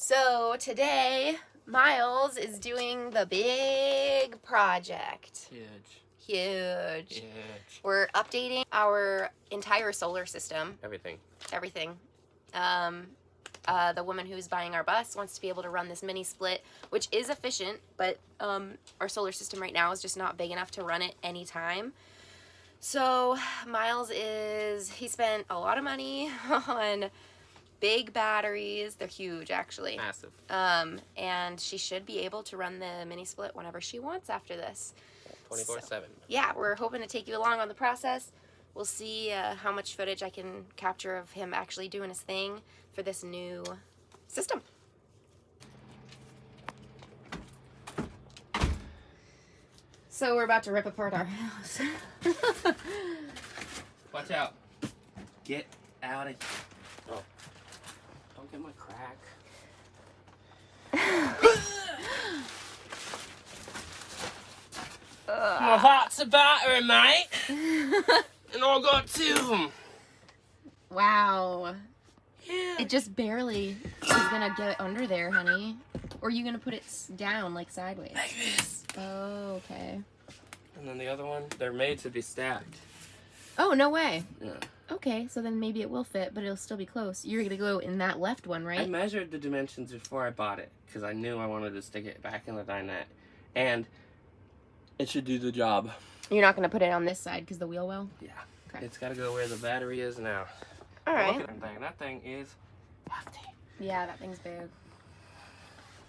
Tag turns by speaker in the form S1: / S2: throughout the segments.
S1: So today, Miles is doing the big project. Huge. We're updating our entire solar system. Everything. The woman who's buying our bus wants to be able to run this mini split, which is efficient, but our solar system right now is just not big enough to run it anytime. So Miles he spent a lot of money on big batteries. They're huge, actually.
S2: Massive.
S1: And she should be able to run the mini split whenever she wants after this.
S2: 24/7.
S1: So, yeah, we're hoping to take you along on the process. We'll see how much footage I can capture of him actually doing his thing for this new system. So we're about to rip apart our house.
S2: Watch out. Get out of here. Oh. Don't get my crack. My heart's a battery, mate. And I got two.
S1: Wow.
S2: Yeah.
S1: It just barely is gonna get under there, honey. Or are you gonna put it down, like sideways?
S2: Like this.
S1: Oh, okay.
S2: And then the other one, they're made to be stacked.
S1: Oh, no way.
S2: Yeah.
S1: Okay, so then maybe it will fit, but it'll still be close. You're gonna go in that left one, right?
S2: I measured the dimensions before I bought it because I knew I wanted to stick it back in the dinette. And it should do the job.
S1: You're not gonna put it on this side because the wheel well?
S2: Yeah.
S1: Okay.
S2: It's got to go where the battery is now.
S1: All right.
S2: Look at that thing. That thing is hefty.
S1: Yeah, that thing's big.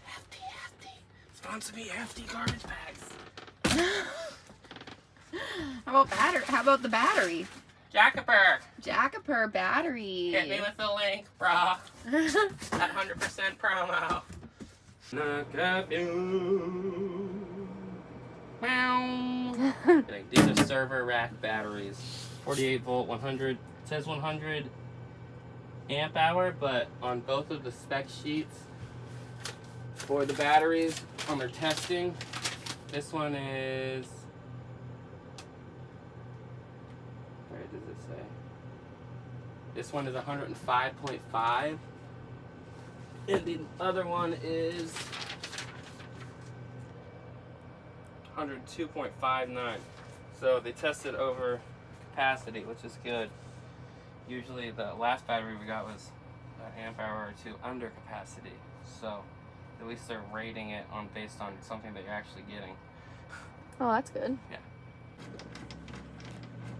S2: Hefty. Sponsor me, hefty garbage bags.
S1: How about the battery?
S2: Jackapur.
S1: Jackapur battery.
S2: Hit me with the link, brah. That 100% promo. Knock up you. Wow. These are server rack batteries. 48 volt, 100. It says 100 amp hour, but on both of the spec sheets for the batteries on their testing, this one is. Where does it say? This one is 105.5, and the other one is 102.59. So they tested over capacity, which is good. Usually the last battery we got was an amp hour or two under capacity. So at least they're rating it based on something that you're actually getting.
S1: Oh, that's good.
S2: Yeah.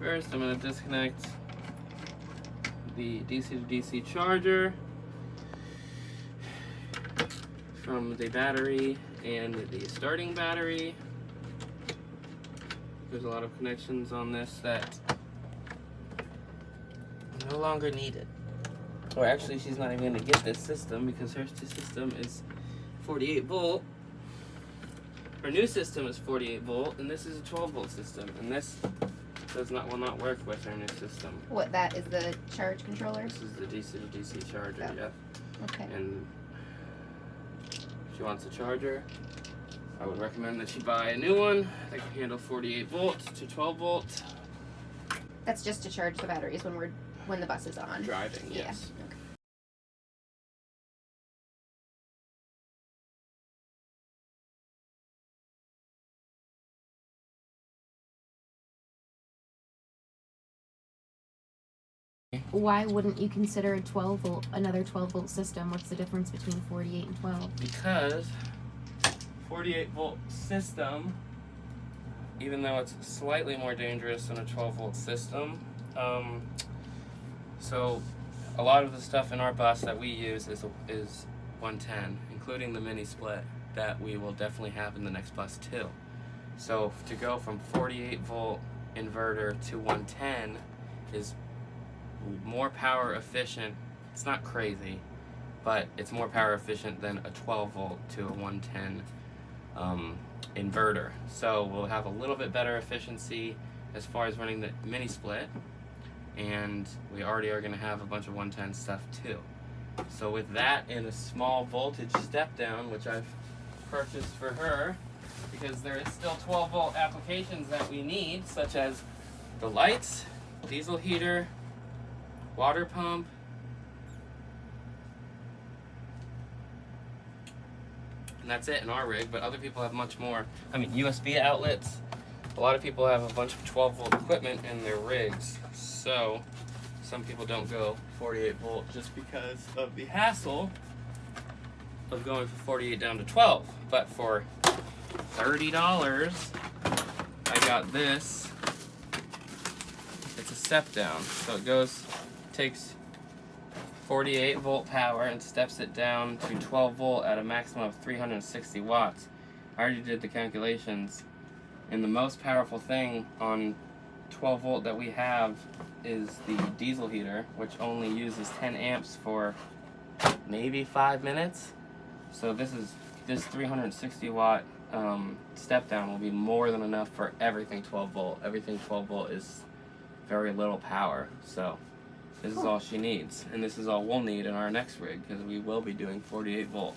S2: First, I'm going to disconnect the DC to DC charger from the battery and the starting battery. There's a lot of connections on this that are no longer needed. Or actually, she's not even going to get this system because her system is 48 volt. Her new system is 48 volt, and this is a 12 volt system, and this will not work with her new system.
S1: What, that is the charge controller?
S2: This is the DC to DC charger,
S1: Oh.
S2: yeah.
S1: Okay.
S2: And she wants a charger. I would recommend that she buy a new one that can handle 48 volt to 12 volt.
S1: That's just to charge the batteries when the bus is on.
S2: Driving,
S1: Yeah.
S2: yes.
S1: Okay. Why wouldn't you consider another 12 volt system? What's the difference between 48 and 12?
S2: Because 48 volt system, even though it's slightly more dangerous than a 12 volt system, so a lot of the stuff in our bus that we use is 110, including the mini split that we will definitely have in the next bus too. So to go from 48 volt inverter to 110 is more power efficient. It's not crazy, but it's more power efficient than a 12 volt to a 110 inverter. So we'll have a little bit better efficiency as far as running the mini split, and we already are going to have a bunch of 110 stuff too. So with that and a small voltage step down, which I've purchased for her, because there is still 12 volt applications that we need, such as the lights, diesel heater, water pump, And that's it in our rig, but other people have much more. I mean, USB outlets. A lot of people have a bunch of 12-volt equipment in their rigs. So, some people don't go 48 volt just because of the hassle of going from 48 down to 12. But for $30, I got this. It's a step down. So it takes 48 volt power and steps it down to 12 volt at a maximum of 360 watts. I already did the calculations, and the most powerful thing on 12 volt that we have is the diesel heater, which only uses 10 amps for maybe 5 minutes. So this 360 watt step down will be more than enough for everything 12 volt. Everything 12 volt is very little power, so this is all she needs, and this is all we'll need in our next rig because we will be doing 48 volt.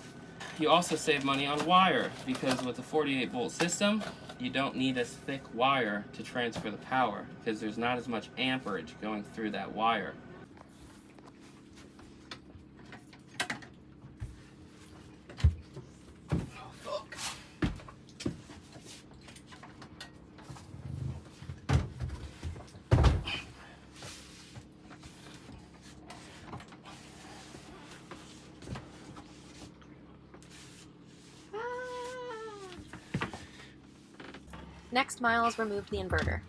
S2: You also save money on wire because with the 48 volt system, you don't need as thick wire to transfer the power because there's not as much amperage going through that wire.
S1: Next, Miles removed the inverter.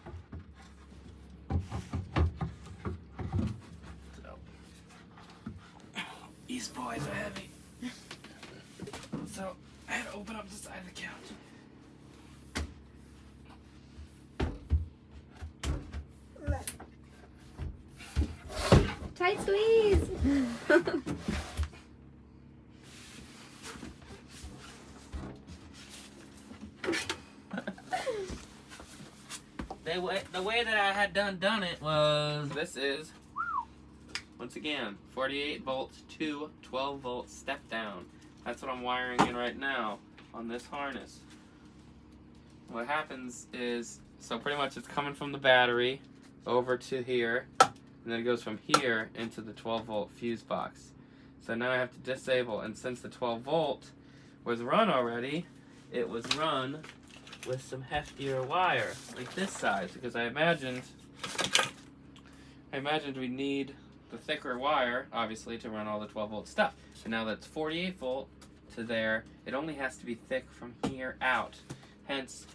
S2: These boys are heavy. So I had to open up the side of the couch.
S1: Tight squeeze!
S2: The way that I had done it was, this is, once again, 48 volts to 12 volt step down. That's what I'm wiring in right now on this harness. What happens is, so pretty much it's coming from the battery over to here, and then it goes from here into the 12 volt fuse box. So now I have to disable, and since the 12 volt was run already, it was run with some heftier wire, like this size, because I imagined we need the thicker wire, obviously, to run all the 12 volt stuff. And now that's 48 volt to there, it only has to be thick from here out. Hence,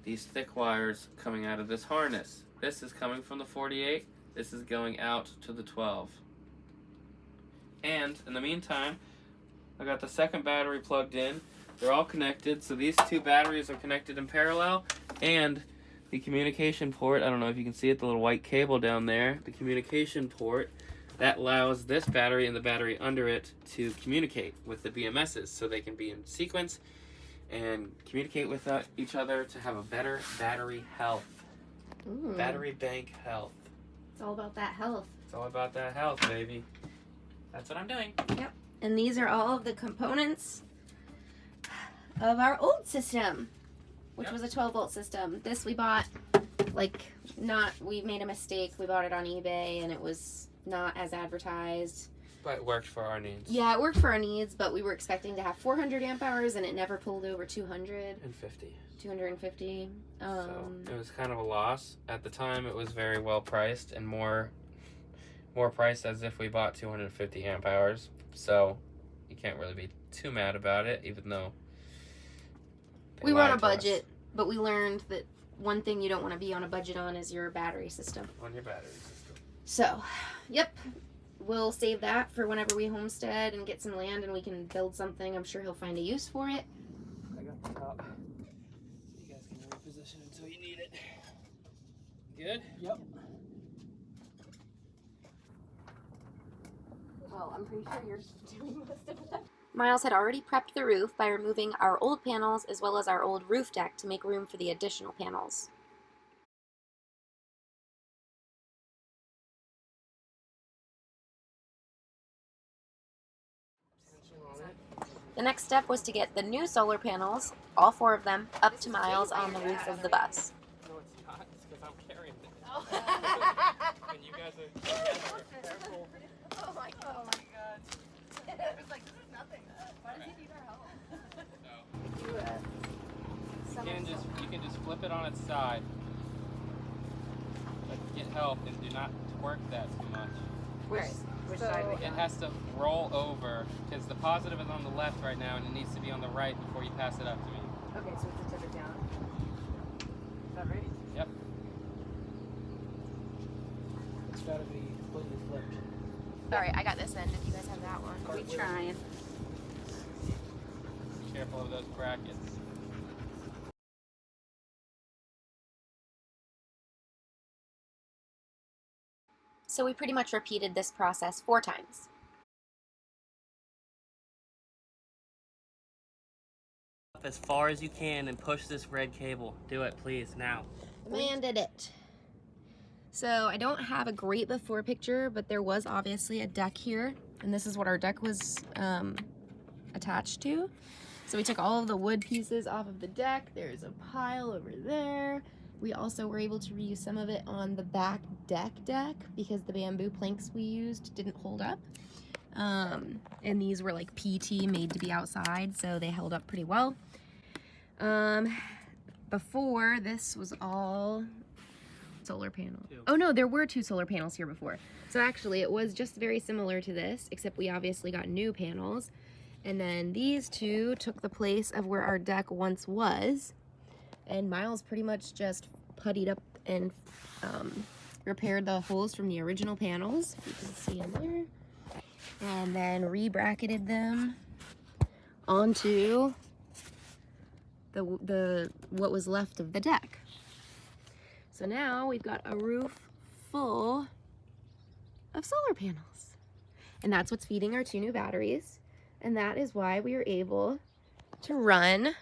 S2: these thick wires coming out of this harness. This is coming from the 48, this is going out to the 12. And, in the meantime, I got the second battery plugged in. They're all connected, so these two batteries are connected in parallel, and the communication port, I don't know if you can see it, the little white cable down there, the communication port, that allows this battery and the battery under it to communicate with the BMSs so they can be in sequence and communicate with each other to have a better battery health.
S1: Ooh.
S2: Battery bank health.
S1: It's all about that health.
S2: It's all about that health, baby. That's what I'm doing.
S1: Yep. And these are all of the components of our old system, which was a 12 volt system. This we bought, we made a mistake. We bought it on eBay and it was not as advertised.
S2: But it worked for our needs.
S1: Yeah, it worked for our needs, but we were expecting to have 400 amp hours and it never pulled over 200.
S2: And 50.
S1: 250.
S2: So it was kind of a loss. At the time, it was very well priced and more priced as if we bought 250 amp hours. So you can't really be too mad about it, even though
S1: we were on a budget, but we learned that one thing you don't want to be on a budget on is your battery system.
S2: On your battery system.
S1: So, yep. We'll save that for whenever we homestead and get some land and we can build something. I'm sure he'll find a use for it.
S2: I got the top. You guys can reposition until you need it. Good?
S1: Yep. Well, I'm pretty sure you're doing most of it. Miles had already prepped the roof by removing our old panels as well as our old roof deck to make room for the additional panels. The next step was to get the new solar panels, all 4 of them, up to Miles on the roof of the bus.
S2: No, it's not. It's because I'm carrying it. And you guys are careful.
S3: Oh my god. It was like, this is nothing. Why does he need our help? on its side. But get help and do not twerk that too much.
S4: Which side we
S3: It
S4: got?
S3: has to roll over because the positive is on the left right now and it needs to be on the right before you pass it up to me.
S4: Okay, so we can tip it down. Is that right?
S3: Yep.
S5: It's got to be completely flipped.
S1: Alright, I got this end if you guys have that one.
S4: We trying.
S3: Careful of those brackets.
S1: So we pretty much repeated this process 4 times.
S2: As far as you can and push this red cable. Do it, please, now.
S1: Man did it. So I don't have a great before picture, but there was obviously a deck here, and this is what our deck was attached to. So we took all of the wood pieces off of the deck. There's a pile over there. We also were able to reuse some of it on the back deck because the bamboo planks we used didn't hold up. And these were like PT made to be outside, so they held up pretty well. Before, this was all solar panels. Oh no, there were 2 solar panels here before. So actually it was just very similar to this, except we obviously got new panels. And then these 2 took the place of where our deck once was. And Miles pretty much just puttied up and repaired the holes from the original panels. You can see them there. And then re-bracketed them onto the what was left of the deck. So now we've got a roof full of solar panels. And that's what's feeding our 2 new batteries. And that is why we are able to run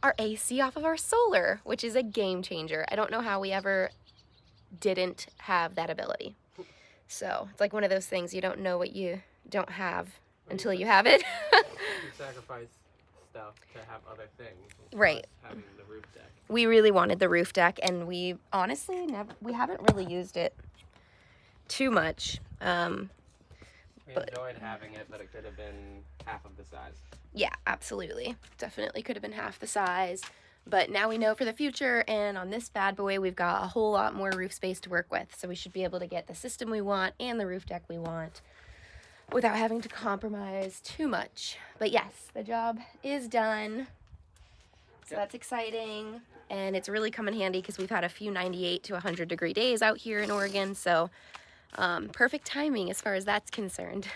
S1: our AC off of our solar, which is a game changer. I don't know how we ever didn't have that ability. So it's like one of those things, you don't know what you don't have until you have it.
S2: You sacrifice stuff to have other things.
S1: Right.
S2: Having the roof deck.
S1: We really wanted the roof deck, and we honestly we haven't really used it too much.
S2: We
S1: But-
S2: enjoyed having it, but it could have been half of the size.
S1: Yeah, absolutely. Definitely could have been half the size. But now we know for the future, and on this bad boy, we've got a whole lot more roof space to work with. So we should be able to get the system we want and the roof deck we want without having to compromise too much. But yes, the job is done. So that's exciting. And it's really come in handy because we've had a few 98 to 100 degree days out here in Oregon. So perfect timing as far as that's concerned.